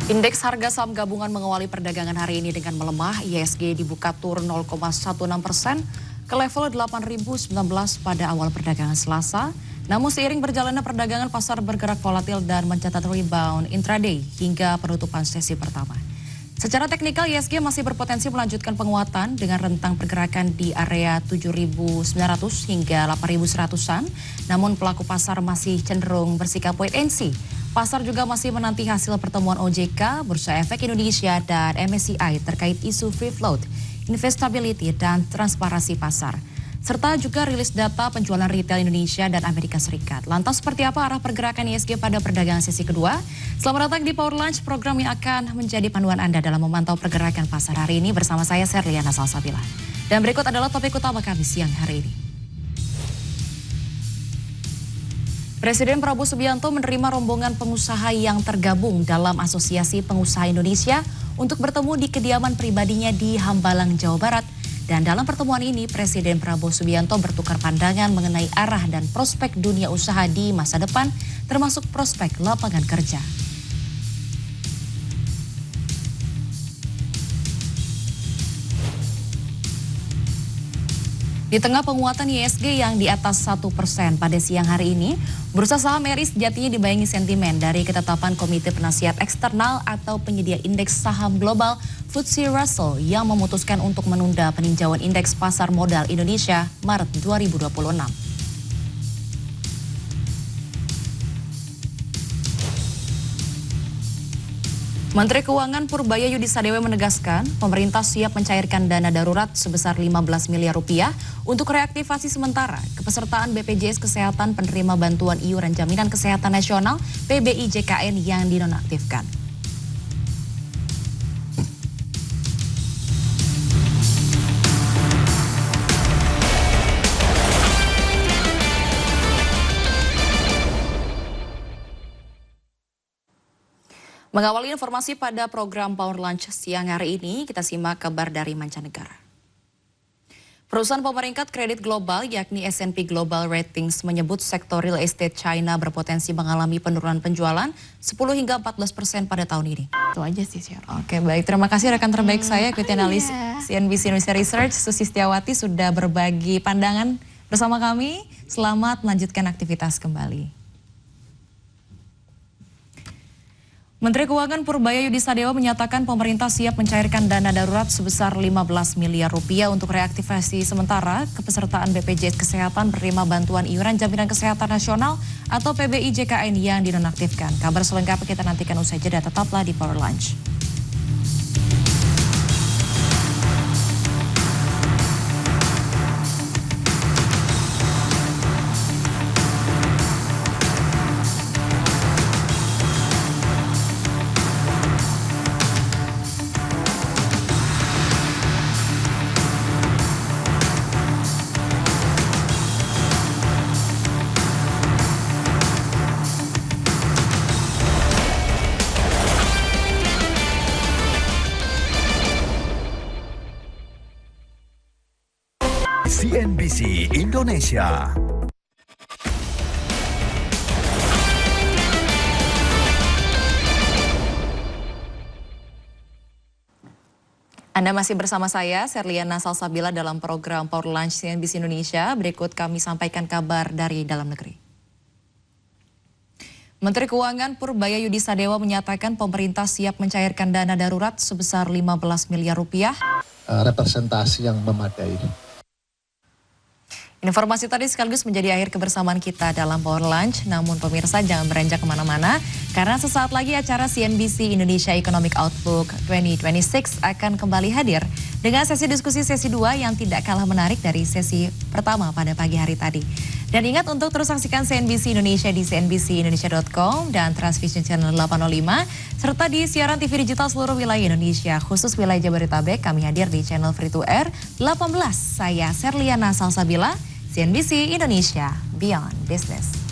Indeks harga saham gabungan mengawali perdagangan hari ini dengan melemah. IHSG dibuka turun 0,16% ke level 8.019 pada awal perdagangan Selasa. Namun seiring berjalannya perdagangan, pasar bergerak volatil dan mencatat rebound intraday hingga penutupan sesi pertama. Secara teknikal, IHSG masih berpotensi melanjutkan penguatan dengan rentang pergerakan di area 7.900 hingga 8.100-an. Namun pelaku pasar masih cenderung bersikap wait and see. Pasar juga masih menanti hasil pertemuan OJK, Bursa Efek Indonesia, dan MSCI terkait isu free float, investability, dan transparansi pasar. Serta juga rilis data penjualan retail Indonesia dan Amerika Serikat. Lantas seperti apa arah pergerakan IHSG pada perdagangan sesi kedua? Selamat datang di Power Lunch, program yang akan menjadi panduan Anda dalam memantau pergerakan pasar hari ini bersama saya Serliana Salsabila. Dan berikut adalah topik utama kami siang hari ini. Presiden Prabowo Subianto menerima rombongan pengusaha yang tergabung dalam Asosiasi Pengusaha Indonesia untuk bertemu di kediaman pribadinya di Hambalang, Jawa Barat. Dan dalam pertemuan ini, Presiden Prabowo Subianto bertukar pandangan mengenai arah dan prospek dunia usaha di masa depan, termasuk prospek lapangan kerja. Di tengah penguatan IHSG yang di atas 1% pada siang hari ini, bursa saham RI sejatinya dibayangi sentimen dari ketetapan Komite Penasihat Eksternal atau penyedia indeks saham global FTSE Russell yang memutuskan untuk menunda peninjauan indeks pasar modal Indonesia Maret 2026. Menteri Keuangan Purbaya Yudisadewa menegaskan pemerintah siap mencairkan dana darurat sebesar 15 miliar rupiah untuk reaktivasi sementara kepesertaan BPJS Kesehatan penerima bantuan iuran jaminan kesehatan nasional PBI-JKN yang dinonaktifkan. Mengawali informasi pada program Power Lunch siang hari ini, kita simak kabar dari mancanegara. Perusahaan pemeringkat kredit global yakni S&P Global Ratings menyebut sektor real estate China berpotensi mengalami penurunan penjualan 10 hingga 14% pada tahun ini. Itu aja sih, Syar. Oke, baik. Terima kasih rekan terbaik saya, equity analis CNBC Indonesia Research, Susi Setiawati sudah berbagi pandangan bersama kami. Selamat melanjutkan aktivitas kembali. Menteri Keuangan Purbaya Yudisadewa menyatakan pemerintah siap mencairkan dana darurat sebesar 15 miliar rupiah untuk reaktivasi sementara kepesertaan BPJS Kesehatan penerima bantuan iuran jaminan kesehatan nasional atau PBI-JKN yang dinonaktifkan. Kabar selengkapnya kita nantikan usai jeda, tetaplah di Power Lunch. CNBC Indonesia. Anda masih bersama saya, Serliana Salsabila, dalam program Power Lunch CNBC Indonesia. Berikut kami sampaikan kabar dari dalam negeri. Menteri Keuangan Purbaya Yudisadewa menyatakan pemerintah siap mencairkan dana darurat sebesar 15 miliar rupiah. Representasi yang memadai. Informasi tadi sekaligus menjadi akhir kebersamaan kita dalam Power Lunch. Namun pemirsa jangan beranjak kemana-mana, karena sesaat lagi acara CNBC Indonesia Economic Outlook 2026 akan kembali hadir dengan sesi diskusi sesi 2 yang tidak kalah menarik dari sesi pertama pada pagi hari tadi. Dan ingat untuk terus saksikan CNBC Indonesia di cnbcindonesia.com dan Transvision Channel 805, serta di siaran TV digital seluruh wilayah Indonesia, khusus wilayah Jabodetabek. Kami hadir di channel free to air 18. Saya Serliana Salsabila, CNBC Indonesia, Beyond Business.